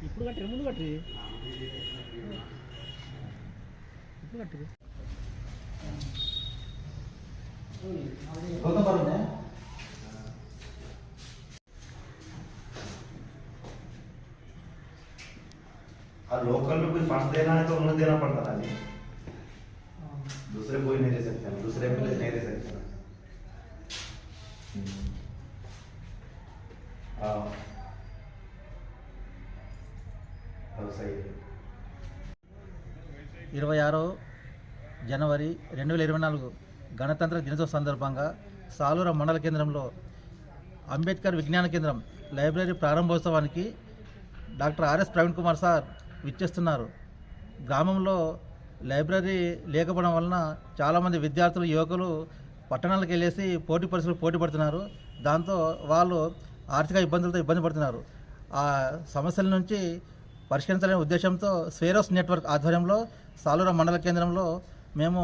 ఇప్పుడు కట్టి ముందు కట్టి ఇప్పుడు కట్టి लोकल में कोई फंड देना है तो उन्हें देना पड़ता था जी, दूसरे कोई नहीं दे सकते, दूसरे पे नहीं दे सकते। सही है। 26 జనవరి 2024 గణతంత్ర దినోత్సవ సందర్భంగా సాలూర మండల కేంద్రంలో అంబేద్కర్ విజ్ఞాన కేంద్రం లైబ్రరీ ప్రారంభోత్సవానికి డాక్టర్ ఆర్ఎస్ ప్రవీణ్ కుమార్ సార్ విచ్చేస్తున్నారు. గ్రామంలో లైబ్రరీ లేకపోవడం వలన చాలామంది విద్యార్థులు యువకులు పట్టణాలకు వెళ్ళేసి పోటీ పరీక్షలు పోటీ పడుతున్నారు. దాంతో వాళ్ళు ఆర్థిక ఇబ్బందులతో ఇబ్బంది పడుతున్నారు. ఆ సమస్యల నుంచి పరిష్కరించాలనే ఉద్దేశంతో స్వేరోస్ నెట్వర్క్ ఆధ్వర్యంలో సాలూర మండల కేంద్రంలో మేము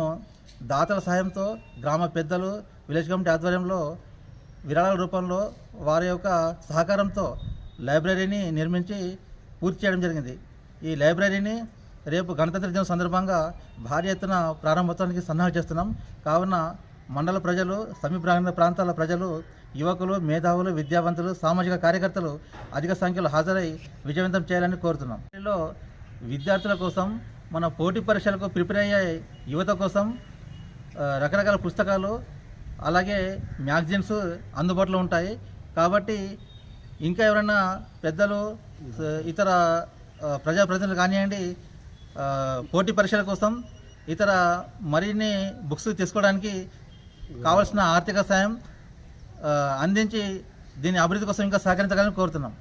దాతల సహాయంతో గ్రామ పెద్దలు విలేజ్ కమిటీ ఆధ్వర్యంలో విరాళాల రూపంలో వారి యొక్క సహకారంతో లైబ్రరీని నిర్మించి పూర్తి చేయడం జరిగింది. ఈ లైబ్రరీని రేపు గణతంత్ర దినం సందర్భంగా భారీ ఎత్తున ప్రారంభోత్సవానికి సన్నాహాలు చేస్తున్నాం. కావున మండల ప్రజలు, సమీప ప్రాంతాల ప్రజలు, యువకులు, మేధావులు, విద్యావంతులు, సామాజిక కార్యకర్తలు అధిక సంఖ్యలో హాజరై విజయవంతం చేయాలని కోరుతున్నాం. దీనిలో విద్యార్థుల కోసం, మన పోటీ పరీక్షలకు ప్రిపేర్ అయ్యే యువత కోసం రకరకాల పుస్తకాలు అలాగే మ్యాగజైన్స్ అందుబాటులో ఉంటాయి. కాబట్టి ఇంకా ఎవరైనా పెద్దలు, ఇతర ప్రజాప్రతినిధులు కానివ్వండి, పోటీ పరీక్షల కోసం ఇతర మరిన్ని బుక్స్ తీసుకోవడానికి కావాల్సిన ఆర్థిక సాయం అందించి దీని అభివృద్ధి కోసం ఇంకా సహకరించాలని కోరుతున్నాం.